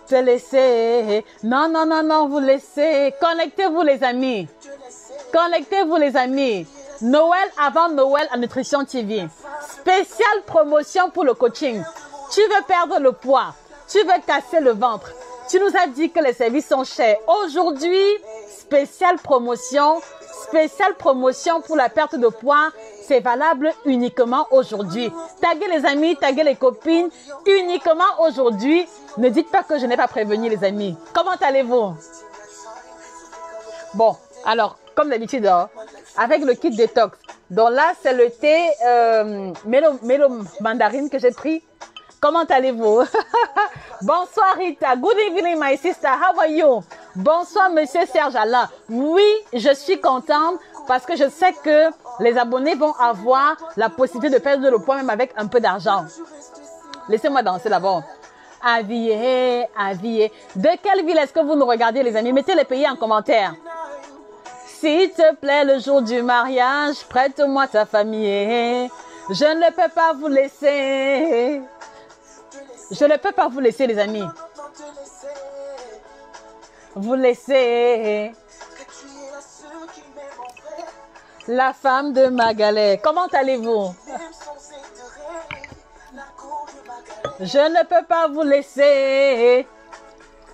te laisser. Non, non, non, non, vous laissez. Connectez-vous les amis. Connectez-vous les amis. Noël avant Noël à Nutrition TV. Spéciale promotion pour le coaching. Tu veux perdre le poids. Tu veux casser le ventre. Tu nous as dit que les services sont chers. Aujourd'hui, spéciale promotion pour la perte de poids. C'est valable uniquement aujourd'hui. Taguez les amis, taguez les copines. Uniquement aujourd'hui. Ne dites pas que je n'ai pas prévenu les amis. Comment allez-vous? Bon, alors, comme d'habitude, hein, avec le kit détox. Donc là, c'est le thé mélo mandarine que j'ai pris. Comment allez-vous? Bonsoir Rita. Good evening my sister. How are you? Bonsoir monsieur Serge Alain. Oui, je suis contente parce que je sais que les abonnés vont avoir la possibilité de perdre le poids même avec un peu d'argent. Laissez-moi danser d'abord. Aviez, aviez. De quelle ville est-ce que vous nous regardez les amis? Mettez les pays en commentaire. S'il te plaît, le jour du mariage, prête-moi ta famille. Je ne peux pas vous laisser. Je ne peux pas vous laisser, les amis. Vous laisser. La femme de Magalais. Comment allez-vous? Je ne peux pas vous laisser.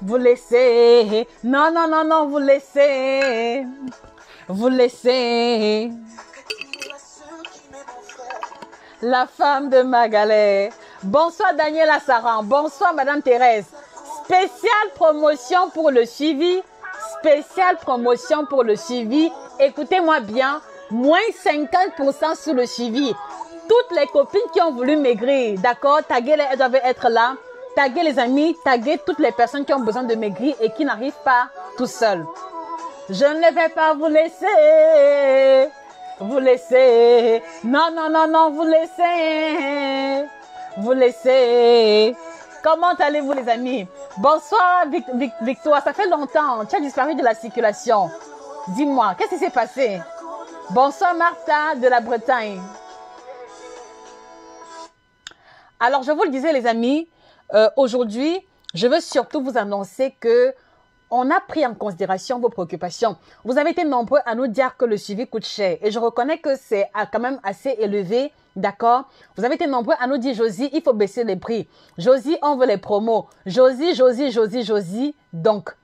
Vous laisser. Non, non, non, non, vous laisser. Vous laisser. La femme de Magalais. Bonsoir Daniela Saran. Bonsoir Madame Thérèse. Spéciale promotion pour le suivi. Spéciale promotion pour le suivi. Écoutez-moi bien. Moins 50% sur le suivi. Toutes les copines qui ont voulu maigrir, d'accord, taguez-les, elles doivent être là. Taguez les amis, taguez toutes les personnes qui ont besoin de maigrir et qui n'arrivent pas tout seuls. Je ne vais pas vous laisser. Vous laissez. Non, non, non, non, vous laissez. Vous laissez. Comment allez-vous les amis? Bonsoir Victoire, ça fait longtemps. Tu as disparu de la circulation. Dis-moi, qu'est-ce qui s'est passé? Bonsoir Martha de la Bretagne. Alors, je vous le disais les amis, aujourd'hui, je veux surtout vous annoncer que on a pris en considération vos préoccupations. Vous avez été nombreux à nous dire que le suivi coûte cher. Et je reconnais que c'est quand même assez élevé, d'accord? Vous avez été nombreux à nous dire, Josie, il faut baisser les prix. Josie, on veut les promos. Josie, Josie, Josie, Josie. Donc,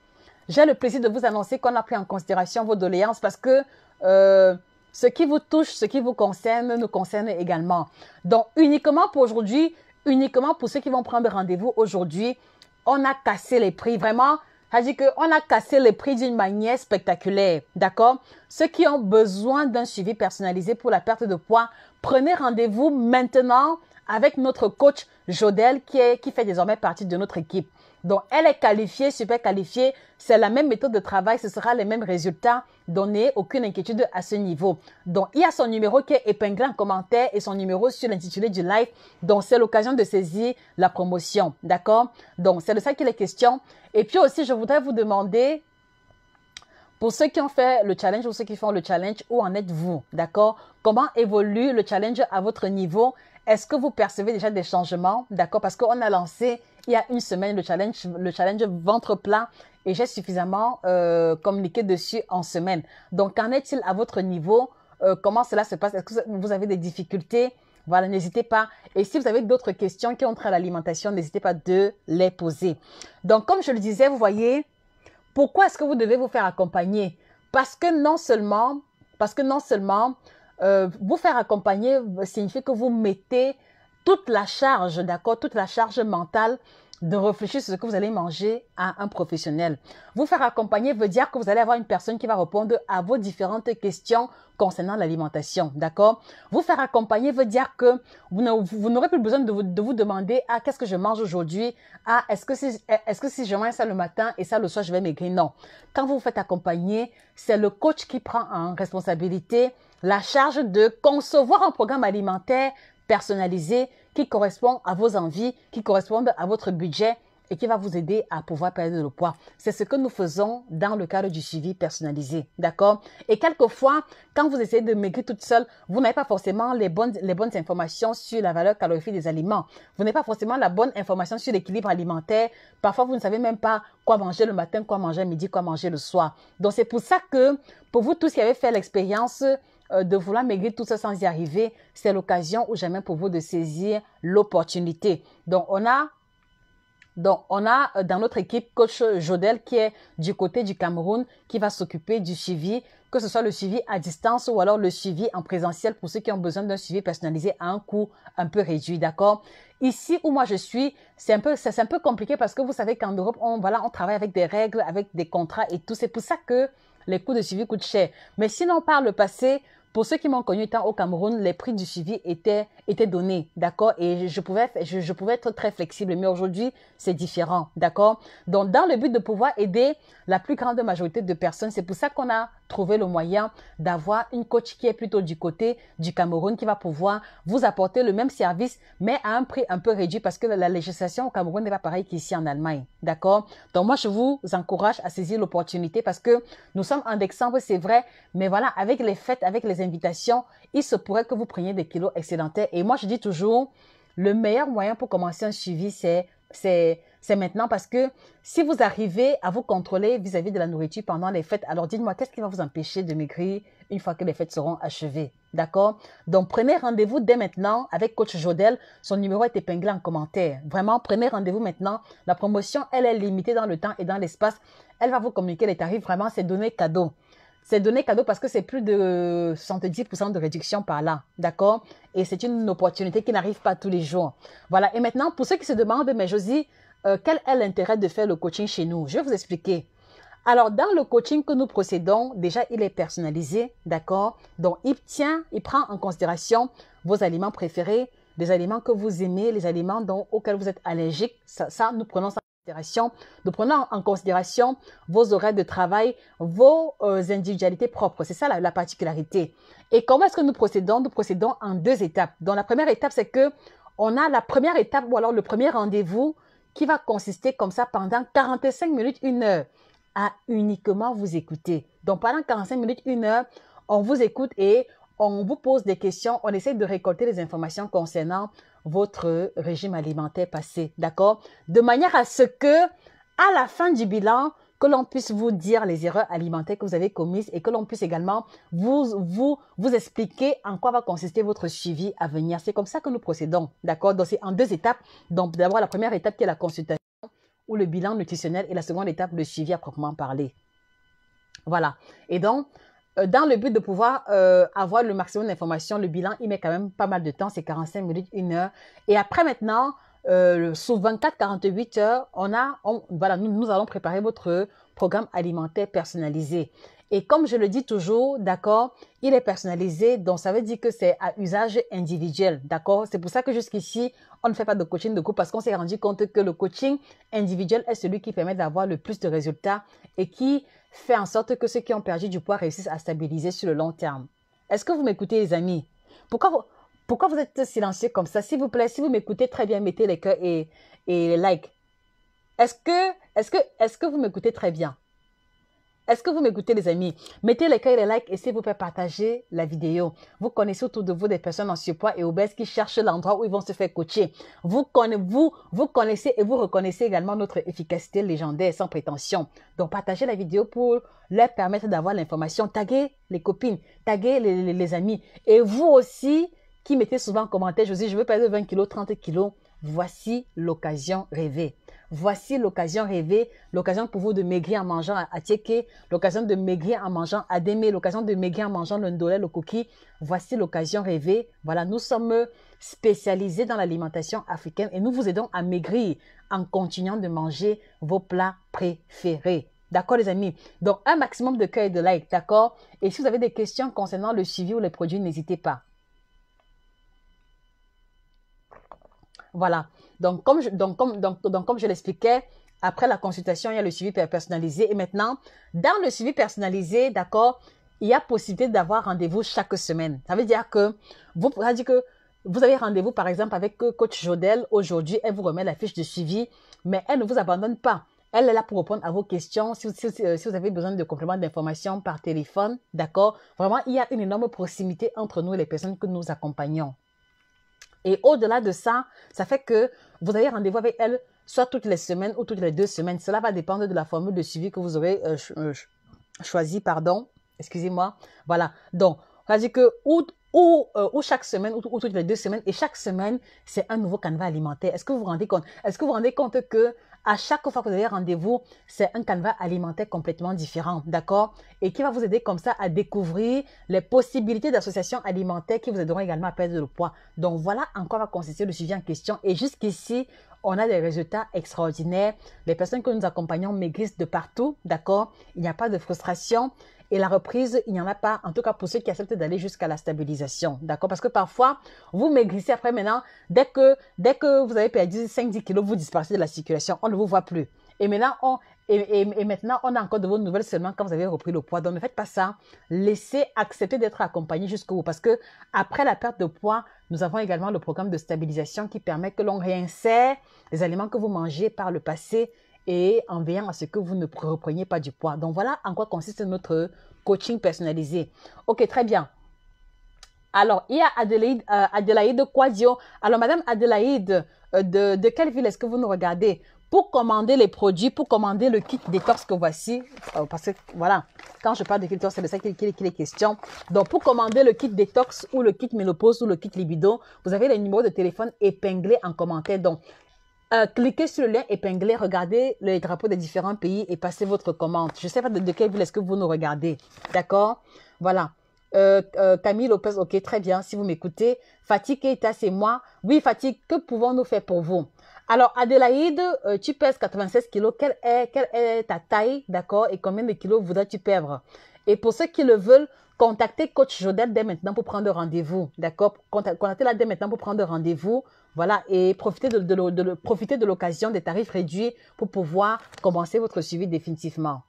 j'ai le plaisir de vous annoncer qu'on a pris en considération vos doléances parce que ce qui vous touche, ce qui vous concerne, nous concerne également. Donc, uniquement pour aujourd'hui, uniquement pour ceux qui vont prendre rendez-vous aujourd'hui, on a cassé les prix. Vraiment, c'est-à-dire qu'on a cassé les prix d'une manière spectaculaire, d'accord? Ceux qui ont besoin d'un suivi personnalisé pour la perte de poids, prenez rendez-vous maintenant avec notre coach Jodel qui fait désormais partie de notre équipe. Donc, elle est qualifiée, super qualifiée. C'est la même méthode de travail, ce sera les mêmes résultats. Donnez aucune inquiétude à ce niveau. Donc, il y a son numéro qui est épinglé en commentaire et son numéro sur l'intitulé du live. Donc, c'est l'occasion de saisir la promotion. D'accord? Donc, c'est de ça qu'il est question. Et puis aussi, je voudrais vous demander, pour ceux qui ont fait le challenge ou ceux qui font le challenge, où en êtes-vous? D'accord? Comment évolue le challenge à votre niveau? Est-ce que vous percevez déjà des changements? D'accord? Parce qu'on a lancé il y a une semaine le challenge ventre plat et j'ai suffisamment communiqué dessus en semaine. Donc, qu'en est-il à votre niveau? Comment cela se passe? Est-ce que vous avez des difficultés? Voilà, n'hésitez pas. Et si vous avez d'autres questions qui ont trait à l'alimentation, n'hésitez pas de les poser. Donc, comme je le disais, vous voyez, pourquoi est-ce que vous devez vous faire accompagner? Parce que non seulement vous faire accompagner signifie que vous mettez toute la charge, d'accord, toute la charge mentale de réfléchir sur ce que vous allez manger à un professionnel. Vous faire accompagner veut dire que vous allez avoir une personne qui va répondre à vos différentes questions concernant l'alimentation, d'accord? Vous faire accompagner veut dire que vous n'aurez plus besoin de vous demander « Ah, qu'est-ce que je mange aujourd'hui? Ah, est-ce que si je mange ça le matin et ça le soir, je vais maigrir? » Non. Quand vous vous faites accompagner, c'est le coach qui prend en responsabilité la charge de concevoir un programme alimentaire personnalisé qui correspond à vos envies, qui correspondent à votre budget et qui va vous aider à pouvoir perdre le poids. C'est ce que nous faisons dans le cadre du suivi personnalisé, d'accord? Et quelquefois, quand vous essayez de maigrir toute seule, vous n'avez pas forcément les bonnes informations sur la valeur calorifique des aliments. Vous n'avez pas forcément la bonne information sur l'équilibre alimentaire. Parfois, vous ne savez même pas quoi manger le matin, quoi manger à midi, quoi manger le soir. Donc, c'est pour ça que, pour vous tous qui avez fait l'expérience de vouloir maigrir tout ça sans y arriver, c'est l'occasion ou jamais pour vous de saisir l'opportunité. Donc, on a dans notre équipe coach Jodel qui est du côté du Cameroun qui va s'occuper du suivi, que ce soit le suivi à distance ou alors le suivi en présentiel pour ceux qui ont besoin d'un suivi personnalisé à un coût un peu réduit, d'accord? Ici où moi je suis, c'est un peu compliqué parce que vous savez qu'en Europe, on travaille avec des règles, avec des contrats et tout. C'est pour ça que les coûts de suivi coûtent cher. Mais sinon, par le passé, pour ceux qui m'ont connu étant au Cameroun, les prix du suivi étaient donnés, d'accord? Et je pouvais être très flexible, mais aujourd'hui, c'est différent, d'accord? Donc, dans le but de pouvoir aider la plus grande majorité de personnes, c'est pour ça qu'on a trouvé le moyen d'avoir une coach qui est plutôt du côté du Cameroun, qui va pouvoir vous apporter le même service, mais à un prix un peu réduit parce que la législation au Cameroun n'est pas pareille qu'ici en Allemagne, d'accord? Donc, moi, je vous encourage à saisir l'opportunité parce que nous sommes en décembre, c'est vrai, mais voilà, avec les fêtes, avec les invitations, il se pourrait que vous preniez des kilos excédentaires. Et moi, je dis toujours, le meilleur moyen pour commencer un suivi, c'est maintenant parce que si vous arrivez à vous contrôler vis-à-vis de la nourriture pendant les fêtes, alors dites-moi, qu'est-ce qui va vous empêcher de maigrir une fois que les fêtes seront achevées? D'accord? Donc, prenez rendez-vous dès maintenant avec coach Jodel. Son numéro est épinglé en commentaire. Vraiment, prenez rendez-vous maintenant. La promotion, elle est limitée dans le temps et dans l'espace. Elle va vous communiquer les tarifs. Vraiment, c'est donné cadeau. C'est donné cadeau parce que c'est plus de 70% de réduction par là, d'accord? Et c'est une opportunité qui n'arrive pas tous les jours. Voilà, et maintenant, pour ceux qui se demandent, mais Josie, quel est l'intérêt de faire le coaching chez nous? Je vais vous expliquer. Alors, dans le coaching que nous procédons, déjà, il est personnalisé, d'accord? Donc, il prend en considération vos aliments préférés, les aliments que vous aimez, les aliments auxquels vous êtes allergique. Ça, nous prenons ça. Nous prenons en considération vos horaires de travail, vos individualités propres. C'est ça la particularité. Et comment est-ce que nous procédons? Nous procédons en 2 étapes. Donc, la première étape, c'est que on a la première étape ou alors le premier rendez-vous qui va consister comme ça pendant 45 minutes, 1 heure à uniquement vous écouter. Donc, pendant 45 minutes, 1 heure, on vous écoute et on vous pose des questions. On essaie de récolter des informations concernant votre régime alimentaire passé, d'accord? De manière à ce que, à la fin du bilan, que l'on puisse vous dire les erreurs alimentaires que vous avez commises et que l'on puisse également vous expliquer en quoi va consister votre suivi à venir. C'est comme ça que nous procédons, d'accord? Donc, c'est en 2 étapes. Donc, d'abord, la première étape qui est la consultation ou le bilan nutritionnel et la seconde étape, le suivi à proprement parler. Voilà. Et donc, dans le but de pouvoir avoir le maximum d'informations, le bilan, il met quand même pas mal de temps, c'est 45 minutes, 1 heure. Et après maintenant, sous 24-48 heures, nous allons préparer votre programme alimentaire personnalisé. Et comme je le dis toujours, d'accord, il est personnalisé, donc ça veut dire que c'est à usage individuel, d'accord? C'est pour ça que jusqu'ici, on ne fait pas de coaching de groupe parce qu'on s'est rendu compte que le coaching individuel est celui qui permet d'avoir le plus de résultats et qui fait en sorte que ceux qui ont perdu du poids réussissent à stabiliser sur le long terme. Est-ce que vous m'écoutez, les amis? Pourquoi vous êtes silencieux comme ça? S'il vous plaît, si vous m'écoutez très bien, mettez les cœurs et les likes. Est-ce que vous m'écoutez très bien? Est-ce que vous m'écoutez, les amis? Mettez les cœurs et les likes et s'il vous plaît, partagez la vidéo. Vous connaissez autour de vous des personnes en surpoids et obèses qui cherchent l'endroit où ils vont se faire coacher. Vous connaissez et vous reconnaissez également notre efficacité légendaire sans prétention. Donc, partagez la vidéo pour leur permettre d'avoir l'information. Taguez les copines, taguez les amis. Et vous aussi, qui mettez souvent en commentaire, je veux perdre 20 kilos, 30 kilos. Voici l'occasion rêvée. Voici l'occasion rêvée, l'occasion pour vous de maigrir en mangeant à Tieke, l'occasion de maigrir en mangeant à Démé, l'occasion de maigrir en mangeant le ndolé, le cookie. Voici l'occasion rêvée. Voilà, nous sommes spécialisés dans l'alimentation africaine et nous vous aidons à maigrir en continuant de manger vos plats préférés. D'accord, les amis? Donc, un maximum de cœur et de like, d'accord? Et si vous avez des questions concernant le suivi ou les produits, n'hésitez pas. Voilà. Donc, comme je l'expliquais, après la consultation, il y a le suivi personnalisé. Et maintenant, dans le suivi personnalisé, d'accord, il y a possibilité d'avoir rendez-vous chaque semaine. Ça veut dire que vous avez rendez-vous par exemple avec coach Jodel aujourd'hui, elle vous remet la fiche de suivi, mais elle ne vous abandonne pas. Elle est là pour répondre à vos questions. Si vous avez besoin de compléments d'information par téléphone, d'accord? Vraiment, il y a une énorme proximité entre nous et les personnes que nous accompagnons. Et au-delà de ça, ça fait que vous avez rendez-vous avec elle soit toutes les semaines ou toutes les 2 semaines. Cela va dépendre de la formule de suivi que vous aurez choisi, pardon. Excusez-moi. Voilà. Donc, ça veut dire que ou chaque semaine ou toutes les 2 semaines, et chaque semaine, c'est un nouveau canevas alimentaire. Est-ce que vous vous rendez compte? Est-ce que vous vous rendez compte que à chaque fois que vous avez rendez-vous, c'est un canevas alimentaire complètement différent, d'accord? Et qui va vous aider comme ça à découvrir les possibilités d'associations alimentaires qui vous aideront également à perdre le poids. Donc voilà en quoi va consister le suivi en question. Et jusqu'ici, on a des résultats extraordinaires. Les personnes que nous accompagnons maigrissent de partout, d'accord? Il n'y a pas de frustration. Et la reprise, il n'y en a pas, en tout cas pour ceux qui acceptent d'aller jusqu'à la stabilisation, d'accord? Parce que parfois, vous maigrissez après maintenant, dès que vous avez perdu 5-10 kilos, vous disparaissez de la circulation, on ne vous voit plus. Et maintenant, on a encore de vos nouvelles seulement quand vous avez repris le poids. Donc, ne faites pas ça. Laissez accepter d'être accompagné jusqu'au bout. Parce que après la perte de poids, nous avons également le programme de stabilisation qui permet que l'on réinsère les aliments que vous mangez par le passé et en veillant à ce que vous ne repreniez pas du poids. Donc, voilà en quoi consiste notre coaching personnalisé. Ok, très bien. Alors, il y a Adélaïde Quadio. Alors, Madame Adélaïde, de quelle ville est-ce que vous nous regardez? Pour commander les produits, pour commander le kit détox que voici, parce que voilà, quand je parle de kit détox, c'est de ça qu'il est question. Donc, pour commander le kit détox ou le kit ménopause ou le kit libido, vous avez les numéros de téléphone épinglés en commentaire. Donc, cliquez sur le lien épinglé, regardez les drapeaux des différents pays et passez votre commande. Je ne sais pas de quelle ville est-ce que vous nous regardez. D'accord? Voilà. Camille Lopez, ok, très bien, si vous m'écoutez. Fatih Keita, c'est moi. Oui, Fatih, que pouvons-nous faire pour vous? Alors, Adélaïde, tu pèses 96 kilos. Quelle est ta taille, d'accord? Et combien de kilos voudrais-tu perdre? Et pour ceux qui le veulent, contactez Coach Jodel dès maintenant pour prendre rendez-vous, d'accord? Contactez-la dès maintenant pour prendre rendez-vous. Voilà, et profitez de l'occasion des tarifs réduits pour pouvoir commencer votre suivi définitivement.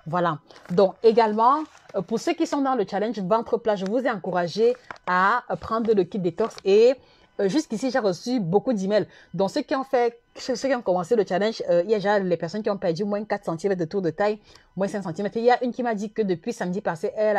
Voilà. Donc, également, pour ceux qui sont dans le challenge ventre plat, je vous ai encouragé à prendre le kit détox et jusqu'ici, j'ai reçu beaucoup d'emails. Donc, ceux qui ont commencé le challenge, il y a déjà les personnes qui ont perdu moins 4 cm de tour de taille, moins 5 cm. Il y a une qui m'a dit que depuis samedi passé, elle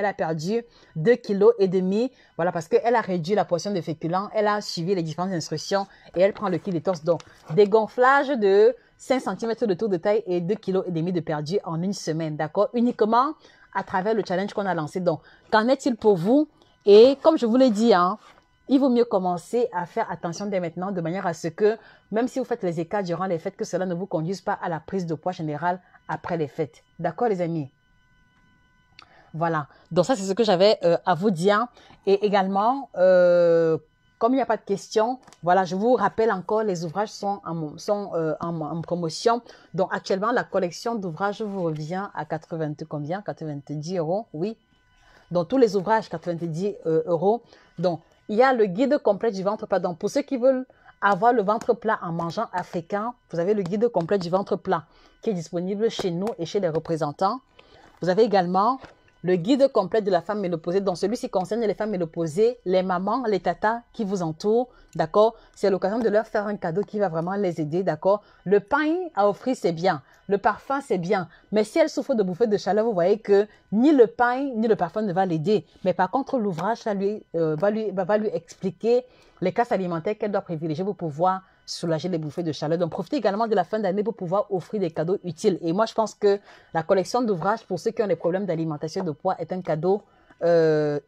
a perdu 2,5 kg. Voilà, parce qu'elle a réduit la portion de féculents, elle a suivi les différentes instructions et elle prend le kit détox. Donc, dégonflage de 5 cm de tour de taille et 2,5 kg de perdu en une semaine, d'accord? Uniquement à travers le challenge qu'on a lancé. Donc, qu'en est-il pour vous? Et comme je vous l'ai dit, hein, il vaut mieux commencer à faire attention dès maintenant de manière à ce que, même si vous faites les écarts durant les fêtes, que cela ne vous conduise pas à la prise de poids générale après les fêtes. D'accord, les amis? Voilà. Donc, ça, c'est ce que j'avais à vous dire. Et également, comme il n'y a pas de questions, voilà, je vous rappelle encore, les ouvrages sont en promotion. Donc, actuellement, la collection d'ouvrages vous revient à 90 €, oui. Donc, tous les ouvrages, 90 €. Donc, il y a le guide complet du ventre plat. Donc, pour ceux qui veulent avoir le ventre plat en mangeant africain, vous avez le guide complet du ventre plat qui est disponible chez nous et chez les représentants. Vous avez également le guide complet de la femme ménopausée. Donc, celui-ci concerne les femmes ménopausées, les mamans, les tatas qui vous entourent, d'accord? C'est l'occasion de leur faire un cadeau qui va vraiment les aider, d'accord? Le pain à offrir, c'est bien. Le parfum, c'est bien. Mais si elle souffre de bouffées de chaleur, vous voyez que ni le pain, ni le parfum ne va l'aider. Mais par contre, l'ouvrage va lui expliquer les classes alimentaires qu'elle doit privilégier pour pouvoir soulager les bouffées de chaleur. Donc, profitez également de la fin d'année pour pouvoir offrir des cadeaux utiles. Et moi, je pense que la collection d'ouvrages pour ceux qui ont des problèmes d'alimentation et de poids est un cadeau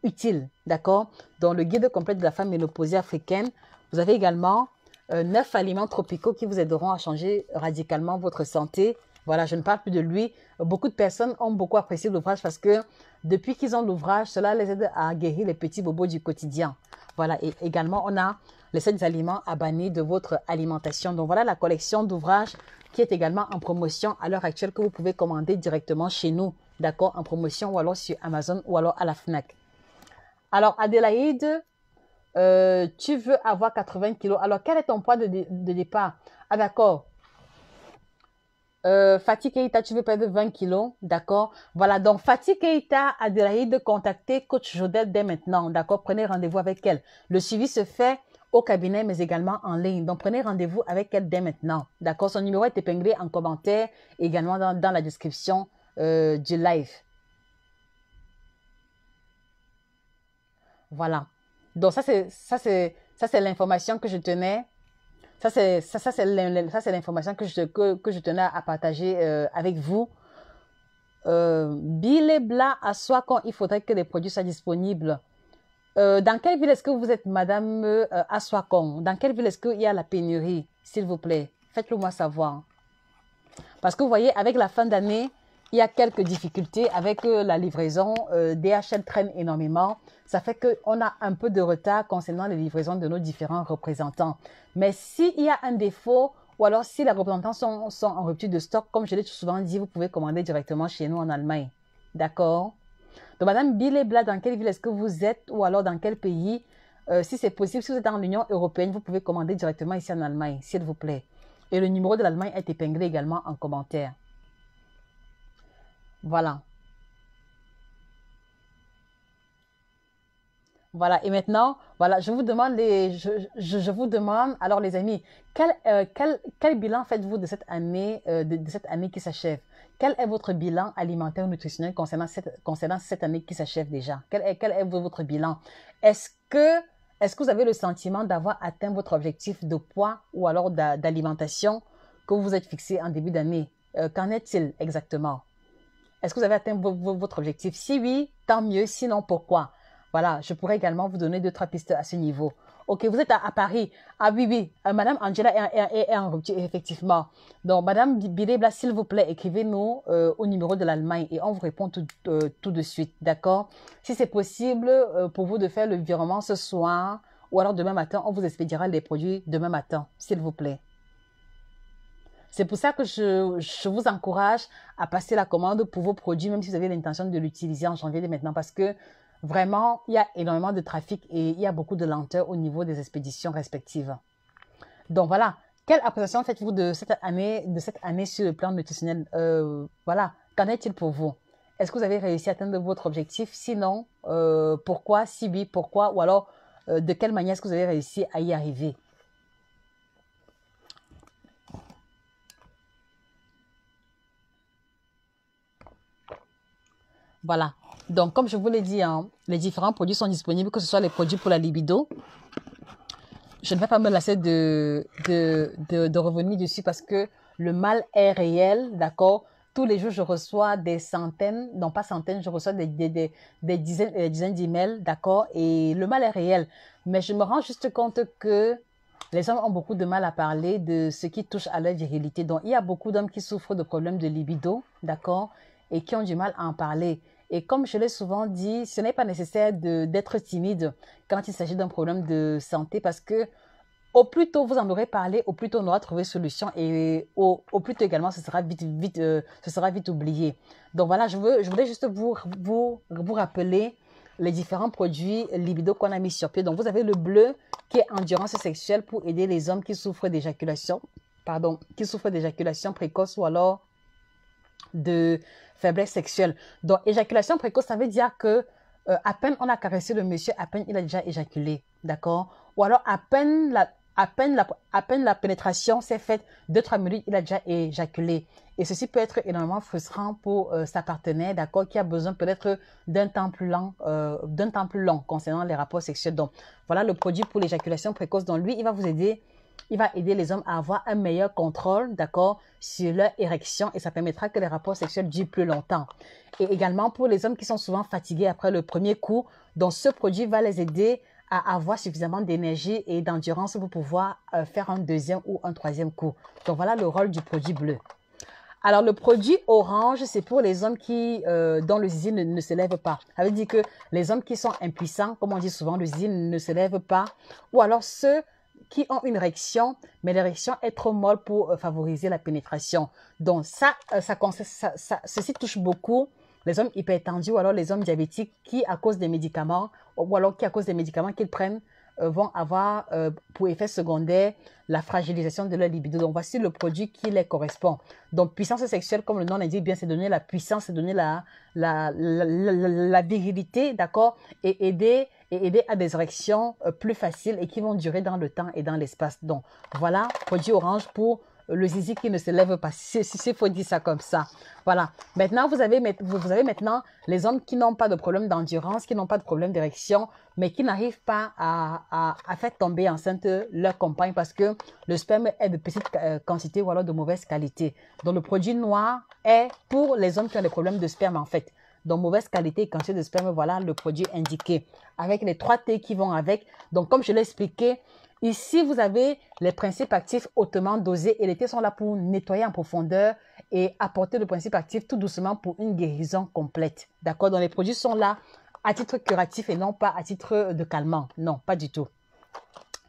utile, d'accord? Dans le guide complet de la femme ménopausée africaine, vous avez également 9 aliments tropicaux qui vous aideront à changer radicalement votre santé. Voilà, je ne parle plus de lui. Beaucoup de personnes ont beaucoup apprécié l'ouvrage parce que depuis qu'ils ont l'ouvrage, cela les aide à guérir les petits bobos du quotidien. Voilà, et également, on a les 7 aliments à bannir de votre alimentation. Donc, voilà la collection d'ouvrages qui est également en promotion à l'heure actuelle que vous pouvez commander directement chez nous, d'accord, en promotion ou alors sur Amazon ou alors à la FNAC. Alors, Adélaïde, tu veux avoir 80 kilos. Alors, quel est ton poids de départ? Ah, d'accord. Fatih Keita, tu veux perdre 20 kilos, d'accord? Voilà, donc Fatih Keita, Adélaïde, contactez coach Jodel dès maintenant, d'accord? Prenez rendez-vous avec elle. Le suivi se fait au cabinet, mais également en ligne. Donc, prenez rendez-vous avec elle dès maintenant, d'accord? Son numéro est épinglé en commentaire, également dans la description du live. Voilà. Donc, ça, c'est l'information que je tenais. Ça, c'est l'information que je tenais à partager avec vous. Billet blanc à soi quand il faudrait que les produits soient disponibles. Dans quelle ville est-ce que vous êtes, Madame Aswakong? Dans quelle ville est-ce qu'il y a la pénurie, s'il vous plaît? Faites-le moi savoir. Parce que vous voyez, avec la fin d'année, il y a quelques difficultés avec la livraison. DHL traîne énormément. Ça fait qu'on a un peu de retard concernant les livraisons de nos différents représentants. Mais s'il y a un défaut, ou alors si les représentants sont en rupture de stock, comme je l'ai souvent dit, vous pouvez commander directement chez nous en Allemagne. D'accord? Donc, Madame Bilebla, dans quelle ville est-ce que vous êtes ou alors dans quel pays? Si c'est possible, si vous êtes dans l'Union européenne, vous pouvez commander directement ici en Allemagne, s'il vous plaît. Et le numéro de l'Allemagne est épinglé également en commentaire. Voilà. Voilà, et maintenant, voilà, je vous demande, je vous demande, alors les amis, quel bilan faites-vous de cette année, de cette année qui s'achève? Quel est votre bilan alimentaire ou nutritionnel concernant cette année qui s'achève déjà? Quel est votre bilan? Est-ce que vous avez le sentiment d'avoir atteint votre objectif de poids ou alors d'alimentation que vous vous êtes fixé en début d'année? Qu'en est-il exactement? Est-ce que vous avez atteint votre objectif? Si oui, tant mieux. Sinon, pourquoi? Voilà, je pourrais également vous donner 2-3 pistes à ce niveau. Ok, vous êtes à Paris. Ah oui, oui. Madame Angela est en rupture, effectivement. Donc, Madame Bilebla, s'il vous plaît, écrivez-nous au numéro de l'Allemagne et on vous répond tout de suite. D'accord? Si c'est possible pour vous de faire le virement ce soir ou alors demain matin, on vous expédiera les produits demain matin, s'il vous plaît. C'est pour ça que je vous encourage à passer la commande pour vos produits, même si vous avez l'intention de l'utiliser en janvier dès maintenant, parce que vraiment, il y a énormément de trafic et il y a beaucoup de lenteur au niveau des expéditions respectives. Donc voilà, quelle appréciation faites-vous de cette année sur le plan nutritionnel? Voilà, qu'en est-il pour vous? Est-ce que vous avez réussi à atteindre votre objectif? Sinon, pourquoi? Si oui, pourquoi? Ou alors, de quelle manière est-ce que vous avez réussi à y arriver? Voilà. Donc, comme je vous l'ai dit, hein, les différents produits sont disponibles, que ce soit les produits pour la libido. Je ne vais pas me lasser de revenir dessus parce que le mal est réel, d'accord? Tous les jours, je reçois des centaines, non pas centaines, je reçois des dizaines d'emails, d'accord? Et le mal est réel. Mais je me rends juste compte que les hommes ont beaucoup de mal à parler de ce qui touche à leur virilité. Donc, il y a beaucoup d'hommes qui souffrent de problèmes de libido, d'accord? Et qui ont du mal à en parler. Et comme je l'ai souvent dit, ce n'est pas nécessaire d'être timide quand il s'agit d'un problème de santé parce que au plus tôt vous en aurez parlé, au plus tôt on aura trouvé solution et au plus tôt également ce sera vite oublié. Donc voilà, je voulais juste vous rappeler les différents produits libido qu'on a mis sur pied. Donc vous avez le bleu qui est endurance sexuelle pour aider les hommes qui souffrent d'éjaculation, précoce ou alors de faiblesse sexuelle. Donc, éjaculation précoce, ça veut dire que à peine on a caressé le monsieur, à peine il a déjà éjaculé, d'accord? Ou alors à peine la pénétration s'est faite, 2-3 minutes, il a déjà éjaculé. Et ceci peut être énormément frustrant pour sa partenaire, d'accord, qui a besoin peut-être d'un temps plus long concernant les rapports sexuels. Donc, voilà le produit pour l'éjaculation précoce. Donc, lui, il va vous aider. Il va aider les hommes à avoir un meilleur contrôle, d'accord, sur leur érection et ça permettra que les rapports sexuels durent plus longtemps. Et également pour les hommes qui sont souvent fatigués après le premier coup, donc ce produit va les aider à avoir suffisamment d'énergie et d'endurance pour pouvoir faire un deuxième ou un troisième coup. Donc voilà le rôle du produit bleu. Alors le produit orange, c'est pour les hommes dont le zizi ne se lève pas. Ça veut dire que les hommes qui sont impuissants, comme on dit souvent, le zizi ne se lève pas, ou alors ceux qui ont une érection, mais l'érection est trop molle pour favoriser la pénétration. Donc ceci touche beaucoup les hommes hypertendus ou alors les hommes diabétiques qui, à cause des médicaments, ou alors qui, à cause des médicaments qu'ils prennent, vont avoir pour effet secondaire la fragilisation de leur libido. Donc, voici le produit qui les correspond. Donc, puissance sexuelle, comme le nom l'indique bien, c'est donner la puissance, c'est donner la virilité, d'accord, et aider à des érections plus faciles et qui vont durer dans le temps et dans l'espace. Donc, voilà, produit orange pour le zizi qui ne se lève pas, s'il faut dire ça comme ça. Voilà. Maintenant, vous avez maintenant les hommes qui n'ont pas de problème d'endurance, qui n'ont pas de problème d'érection, mais qui n'arrivent pas à faire tomber enceinte leur compagne parce que le sperme est de petite quantité ou alors de mauvaise qualité. Donc, le produit noir est pour les hommes qui ont des problèmes de sperme en fait. Donc, mauvaise qualité et quantité de sperme, voilà le produit indiqué. Avec les 3 T qui vont avec. Donc, comme je l'ai expliqué, ici, vous avez les principes actifs hautement dosés et les T sont là pour nettoyer en profondeur et apporter le principe actif tout doucement pour une guérison complète. D'accord? Donc, les produits sont là à titre curatif et non pas à titre de calmant. Non, pas du tout.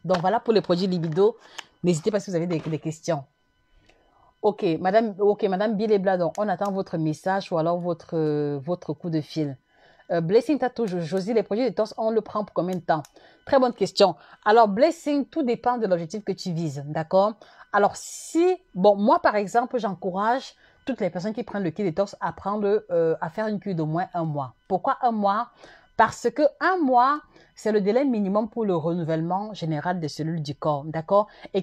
Donc, voilà pour les produits libido. N'hésitez pas si vous avez des questions. Ok, Madame Billy Bladon, on attend votre message ou alors votre coup de fil. Blessing Tattoo, Josie, les produits détox, on le prend pour combien de temps? Très bonne question. Alors, Blessing, tout dépend de l'objectif que tu vises, d'accord? Alors, moi, par exemple, j'encourage toutes les personnes qui prennent le kit détox à à faire une cure d'au moins 1 mois. Pourquoi 1 mois? Parce que 1 mois, c'est le délai minimum pour le renouvellement général des cellules du corps, d'accord? Et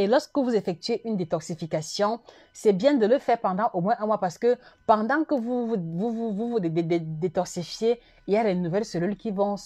lorsque vous effectuez une détoxification, c'est bien de le faire pendant au moins 1 mois parce que pendant que vous détoxifiez, il y a les nouvelles cellules qui vont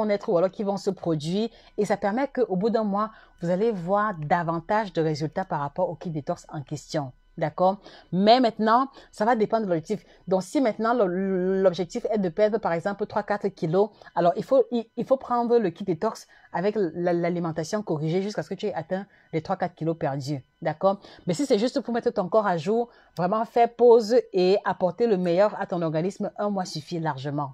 naître ou alors qui vont se produire et ça permet qu'au bout d'1 mois, vous allez voir davantage de résultats par rapport au kit détox en question. D'accord? Mais maintenant, ça va dépendre de l'objectif. Donc, si maintenant l'objectif est de perdre, par exemple, 3-4 kilos, alors il faut prendre le kit détox avec l'alimentation corrigée jusqu'à ce que tu aies atteint les 3-4 kilos perdus. D'accord? Mais si c'est juste pour mettre ton corps à jour, vraiment faire pause et apporter le meilleur à ton organisme, 1 mois suffit largement.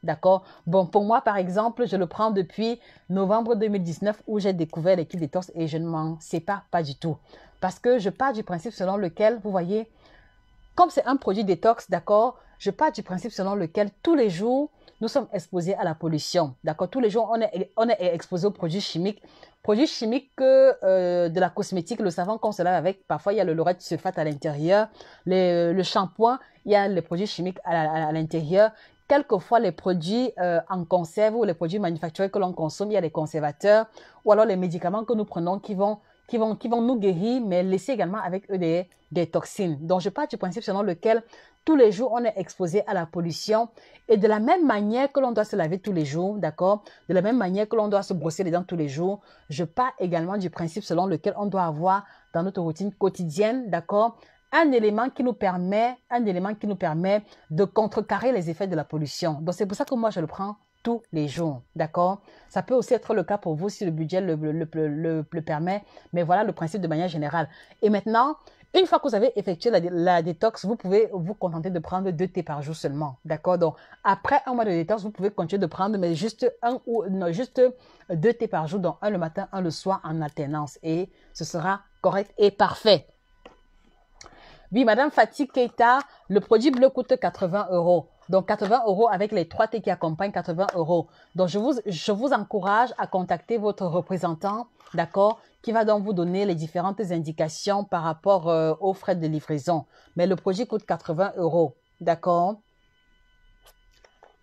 D'accord? Bon, pour moi, par exemple, je le prends depuis novembre 2019 où j'ai découvert les kits détox et je ne m'en sépare pas du tout. Parce que je pars du principe selon lequel, vous voyez, comme c'est un produit détox, d'accord, je pars du principe selon lequel tous les jours, nous sommes exposés à la pollution. D'accord? Tous les jours, on est exposé aux produits chimiques. Produits chimiques de la cosmétique, le savon qu'on se lave avec, parfois il y a le laurette sulfate à l'intérieur. Le shampoing, il y a les produits chimiques à l'intérieur. Quelquefois, les produits en conserve ou les produits manufacturés que l'on consomme, il y a les conservateurs ou alors les médicaments que nous prenons qui vont nous guérir, mais laisser également avec eux des toxines. Donc, je pars du principe selon lequel tous les jours, on est exposé à la pollution et de la même manière que l'on doit se laver tous les jours, d'accord? De la même manière que l'on doit se brosser les dents tous les jours, je pars également du principe selon lequel on doit avoir dans notre routine quotidienne, d'accord? Un élément qui nous permet de contrecarrer les effets de la pollution. Donc, c'est pour ça que moi, je le prends tous les jours, d'accord? Ça peut aussi être le cas pour vous si le budget le permet, mais voilà le principe de manière générale. Et maintenant, une fois que vous avez effectué la détox, vous pouvez vous contenter de prendre 2 thés par jour seulement, d'accord? Donc, après 1 mois de détox, vous pouvez continuer de prendre, mais juste 2 thés par jour, donc 1 le matin, 1 le soir en alternance, et ce sera correct et parfait. Oui, Madame Fatih Keita, le produit bleu coûte 80 €. Donc, 80 € avec les 3 T qui accompagnent 80 €. Donc, je vous encourage à contacter votre représentant, d'accord, qui va donc vous donner les différentes indications par rapport aux frais de livraison. Mais le produit coûte 80 €, d'accord?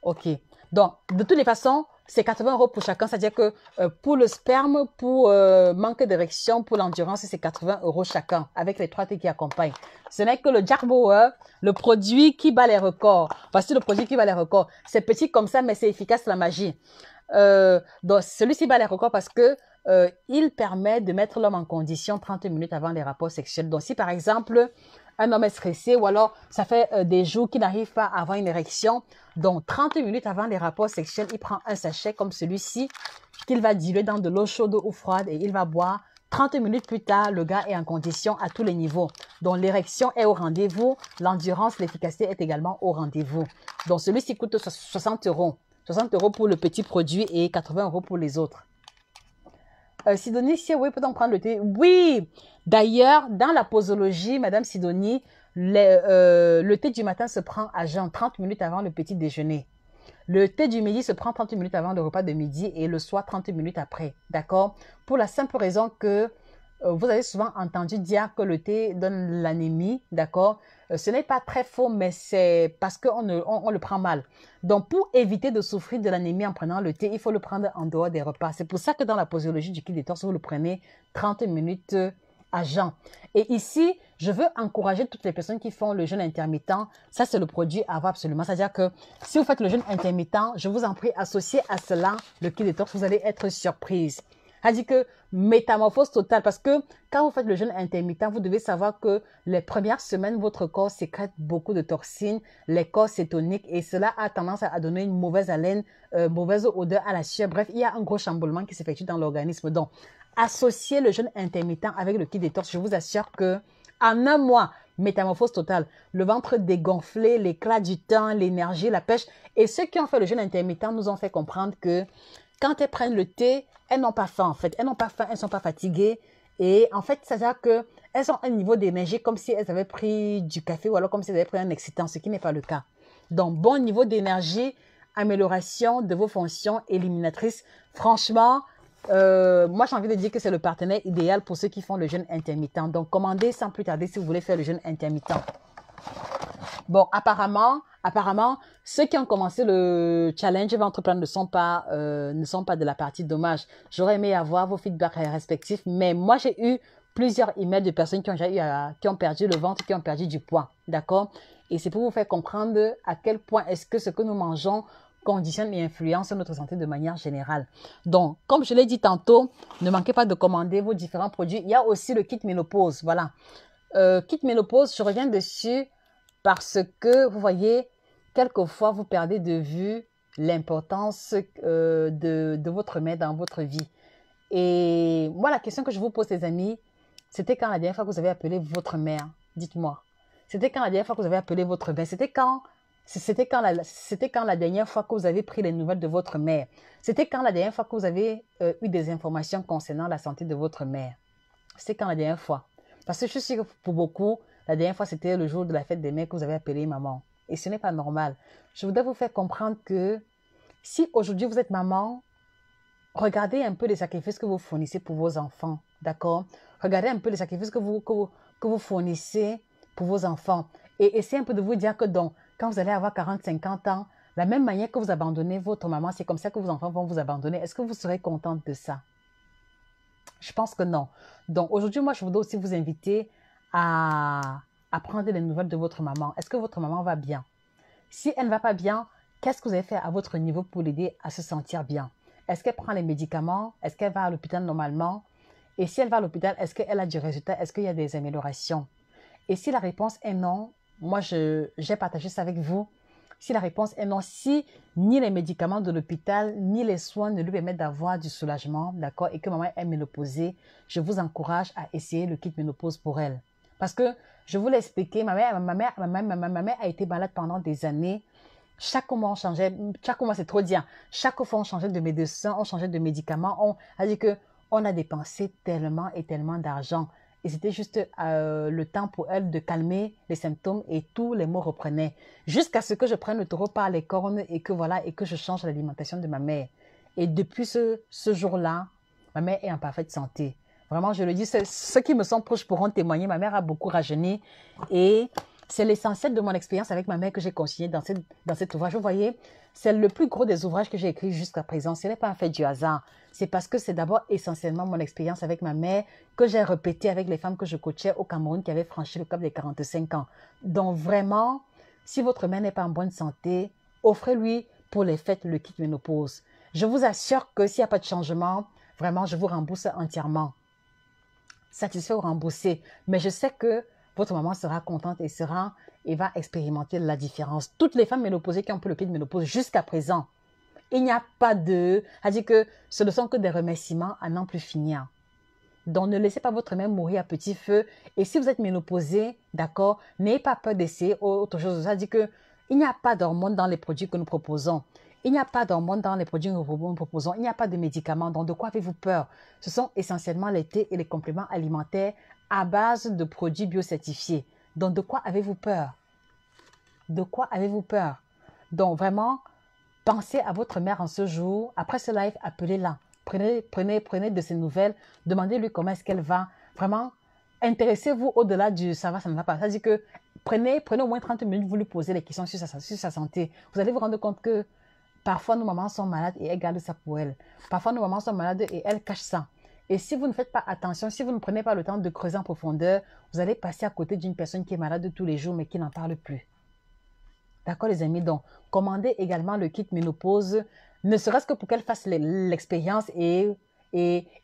Ok. Donc, de toutes les façons, c'est 80 € pour chacun. C'est-à-dire que pour le sperme, pour manque d'érection, pour l'endurance, c'est 80 € chacun, avec les 3 T qui accompagnent. Ce n'est que le Jarboer, le produit qui bat les records. Voici le produit qui bat les records. C'est petit comme ça, mais c'est efficace, la magie. Donc, celui-ci bat les records parce que il permet de mettre l'homme en condition 30 minutes avant les rapports sexuels. Donc, si par exemple, un homme est stressé ou alors ça fait des jours qu'il n'arrive pas à avoir une érection, donc 30 minutes avant les rapports sexuels, il prend un sachet comme celui-ci qu'il va diluer dans de l'eau chaude ou froide et il va boire. 30 minutes plus tard, le gars est en condition à tous les niveaux. Donc, l'érection est au rendez-vous, l'endurance, l'efficacité est également au rendez-vous. Donc, celui-ci coûte 60 €. 60 € pour le petit produit et 80 € pour les autres. Sidonie, si oui, peut-on prendre le thé? Oui! D'ailleurs, dans la posologie, Madame Sidonie, le thé du matin se prend à jeun 30 minutes avant le petit déjeuner. Le thé du midi se prend 30 minutes avant le repas de midi et le soir 30 minutes après. D'accord? Pour la simple raison que vous avez souvent entendu dire que le thé donne l'anémie. D'accord? Ce n'est pas très faux, mais c'est parce qu'on on le prend mal. Donc, pour éviter de souffrir de l'anémie en prenant le thé, il faut le prendre en dehors des repas. C'est pour ça que dans la posologie du kit détox, vous le prenez 30 minutes à jeun. Et ici, je veux encourager toutes les personnes qui font le jeûne intermittent. Ça, c'est le produit à avoir absolument. C'est-à-dire que si vous faites le jeûne intermittent, je vous en prie, associez à cela le kit détox, vous allez être surprise. C'est-à-dire que métamorphose totale, parce que quand vous faites le jeûne intermittent, vous devez savoir que les premières semaines, votre corps sécrète beaucoup de toxines, les corps cétoniques, et cela a tendance à donner une mauvaise haleine, mauvaise odeur à la sueur. Bref, il y a un gros chamboulement qui s'effectue dans l'organisme. Donc, associez le jeûne intermittent avec le kit détox. Je vous assure que en un mois, métamorphose totale, le ventre dégonflé, l'éclat du temps, l'énergie, la pêche. Et ceux qui ont fait le jeûne intermittent nous ont fait comprendre que quand elles prennent le thé, elles n'ont pas faim en fait. Elles n'ont pas faim, elles ne sont pas fatiguées. Et en fait, c'est-à-dire qu'elles ont un niveau d'énergie comme si elles avaient pris du café ou alors comme si elles avaient pris un excitant, ce qui n'est pas le cas. Donc, bon niveau d'énergie, amélioration de vos fonctions éliminatrices. Franchement, moi, j'ai envie de dire que c'est le partenaire idéal pour ceux qui font le jeûne intermittent. Donc, commandez sans plus tarder si vous voulez faire le jeûne intermittent. Bon, apparemment, ceux qui ont commencé le challenge ventre plat ne sont pas de la partie dommage. J'aurais aimé avoir vos feedbacks respectifs, mais moi, j'ai eu plusieurs emails de personnes qui ont perdu le ventre, qui ont perdu du poids. D'accord? Et c'est pour vous faire comprendre à quel point est-ce que ce que nous mangeons conditionne et influence notre santé de manière générale. Donc, comme je l'ai dit tantôt, ne manquez pas de commander vos différents produits. Il y a aussi le kit ménopause. Voilà. Kit ménopause, je reviens dessus parce que, vous voyez, quelquefois, vous perdez de vue l'importance de votre mère dans votre vie. Et moi, la question que je vous pose, les amis, c'était quand la dernière fois que vous avez appelé votre mère? Dites-moi. C'était quand la dernière fois que vous avez appelé votre mère? C'était quand la dernière fois que vous avez pris les nouvelles de votre mère? C'était quand la dernière fois que vous avez eu des informations concernant la santé de votre mère? C'était quand la dernière fois? Parce que je suis sûre que pour beaucoup, la dernière fois, c'était le jour de la fête des mères que vous avez appelé maman. Et ce n'est pas normal. Je voudrais vous faire comprendre que si aujourd'hui vous êtes maman, regardez un peu les sacrifices que vous fournissez pour vos enfants. D'accord? Regardez un peu les sacrifices que vous fournissez pour vos enfants. Et essayez un peu de vous dire que donc, quand vous allez avoir 40, 50 ans, la même manière que vous abandonnez votre maman, c'est comme ça que vos enfants vont vous abandonner. Est-ce que vous serez contente de ça? Je pense que non. Donc aujourd'hui, moi, je voudrais aussi vous inviter à prendre les nouvelles de votre maman. Est-ce que votre maman va bien? Si elle ne va pas bien, qu'est-ce que vous avez fait à votre niveau pour l'aider à se sentir bien? Est-ce qu'elle prend les médicaments? Est-ce qu'elle va à l'hôpital normalement? Et si elle va à l'hôpital, est-ce qu'elle a du résultat? Est-ce qu'il y a des améliorations? Et si la réponse est non, moi, j'ai partagé ça avec vous. Si la réponse est non, si ni les médicaments de l'hôpital, ni les soins ne lui permettent d'avoir du soulagement, d'accord, et que maman est ménopausée, je vous encourage à essayer le kit ménopause pour elle. Parce que, je vous l'ai expliqué, ma mère a été malade pendant des années. Chaque mois, on changeait, chaque mois, c'est trop dire. Chaque fois, on changeait de médecin, on changeait de médicaments. C'est-à-dire qu'on a dépensé tellement et tellement d'argent. Et c'était juste le temps pour elle de calmer les symptômes et tous les maux reprenaient. Jusqu'à ce que je prenne le taureau par les cornes et que voilà, et que je change l'alimentation de ma mère. Et depuis ce jour-là, ma mère est en parfaite santé. Vraiment, je le dis, ceux qui me sont proches pourront témoigner. Ma mère a beaucoup rajeuni et c'est l'essentiel de mon expérience avec ma mère que j'ai consigné dans cet ouvrage. Vous voyez, c'est le plus gros des ouvrages que j'ai écrits jusqu'à présent. Ce n'est pas un fait du hasard. C'est parce que c'est d'abord essentiellement mon expérience avec ma mère que j'ai répété avec les femmes que je coachais au Cameroun qui avaient franchi le cap des 45 ans. Donc vraiment, si votre mère n'est pas en bonne santé, offrez-lui pour les fêtes le kit ménopause. Je vous assure que s'il n'y a pas de changement, vraiment, je vous rembourse entièrement. Satisfait ou remboursé. Mais je sais que votre maman sera contente et va expérimenter la différence. Toutes les femmes ménopausées qui ont pris le kit ménopause jusqu'à présent, il n'y a pas de... C'est-à-dire que ce ne sont que des remerciements à n'en plus finir. Donc, ne laissez pas votre mère mourir à petit feu. Et si vous êtes ménopausé, d'accord, n'ayez pas peur d'essayer autre chose. C'est-à-dire qu'il n'y a pas d'hormones dans les produits que nous proposons. Il n'y a pas d'hormones dans les produits que nous proposons. Il n'y a pas de médicaments. Donc, de quoi avez-vous peur? Ce sont essentiellement les thés et les compléments alimentaires à base de produits biocertifiés. Donc, de quoi avez-vous peur? De quoi avez-vous peur? Donc, vraiment, Pensez à votre mère en ce jour. Après ce live, appelez-la. Prenez de ses nouvelles. Demandez-lui comment est-ce qu'elle va. Vraiment, intéressez-vous au-delà du ça va, ça ne va pas. C'est-à-dire que prenez au moins 30 minutes, vous lui posez les questions sur sa santé. Vous allez vous rendre compte que parfois nos mamans sont malades et elles gardent ça pour elles. Parfois nos mamans sont malades et elles cachent ça. Et si vous ne faites pas attention, si vous ne prenez pas le temps de creuser en profondeur, vous allez passer à côté d'une personne qui est malade tous les jours mais qui n'en parle plus. D'accord les amis? Donc, commandez également le kit ménopause, ne serait-ce que pour qu'elle fasse l'expérience et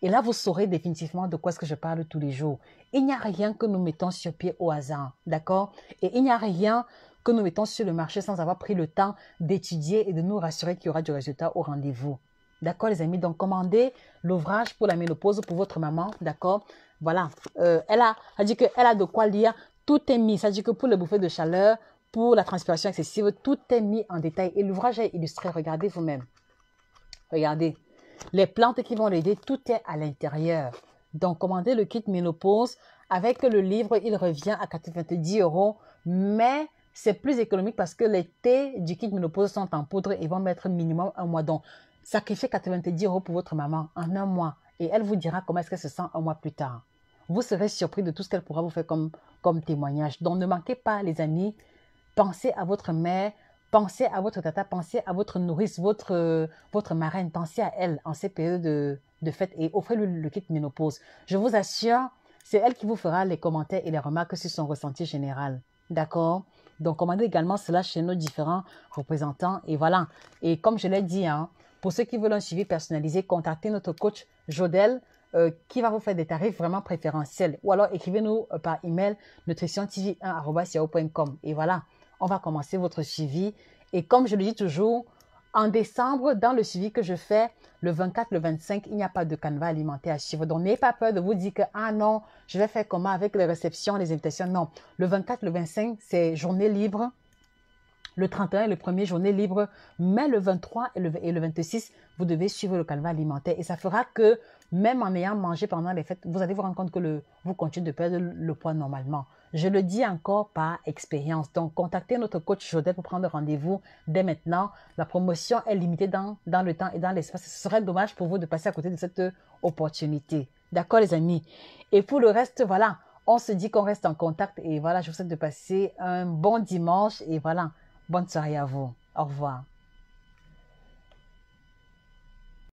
là, vous saurez définitivement de quoi est-ce que je parle tous les jours. Il n'y a rien que nous mettons sur pied au hasard, d'accord? Et il n'y a rien que nous mettons sur le marché sans avoir pris le temps d'étudier et de nous rassurer qu'il y aura du résultat au rendez-vous. D'accord les amis? Donc, commandez l'ouvrage pour la ménopause pour votre maman, d'accord? Voilà, elle dit qu'elle a de quoi lire, tout est mis, ça dit que pour le bouffées de chaleur, pour la transpiration excessive, tout est mis en détail et l'ouvrage est illustré. Regardez vous-même. Regardez. Les plantes qui vont l'aider, tout est à l'intérieur. Donc, commandez le kit ménopause. Avec le livre, il revient à 90 €. Mais c'est plus économique parce que les thés du kit ménopause sont en poudre et vont mettre minimum un mois. Donc, sacrifiez 90 € pour votre maman en un mois. Et elle vous dira comment est-ce qu'elle se sent un mois plus tard. Vous serez surpris de tout ce qu'elle pourra vous faire comme témoignage. Donc, ne manquez pas, les amis. Pensez à votre mère, pensez à votre tata, pensez à votre nourrice, votre marraine, pensez à elle en ces périodes de fête et offrez-lui le kit ménopause. Je vous assure, c'est elle qui vous fera les commentaires et les remarques sur son ressenti général. D'accord? Donc, commandez également cela chez nos différents représentants et voilà. Et comme je l'ai dit, hein, pour ceux qui veulent un suivi personnalisé, contactez notre coach Jodel qui va vous faire des tarifs vraiment préférentiels. Ou alors, écrivez-nous par email nutritiontv1@yahoo.com et voilà. On va commencer votre suivi. Et comme je le dis toujours, en décembre, dans le suivi que je fais, le 24, le 25, il n'y a pas de canevas alimentaire à suivre. Donc, n'ayez pas peur de vous dire que, ah non, je vais faire comment avec les réceptions, les invitations. Non, le 24, le 25, c'est journée libre. Le 31 est le premier journée libre, mais le 23 et le 26, vous devez suivre le canevas alimentaire. Et ça fera que, même en ayant mangé pendant les fêtes, vous allez vous rendre compte que vous continuez de perdre le poids normalement. Je le dis encore par expérience. Donc, contactez notre coach Jodel pour prendre rendez-vous dès maintenant. La promotion est limitée dans le temps et dans l'espace. Ce serait dommage pour vous de passer à côté de cette opportunité. D'accord, les amis? Et pour le reste, voilà, on se dit qu'on reste en contact. Et voilà, je vous souhaite de passer un bon dimanche. Et voilà, bonne soirée à vous. Au revoir.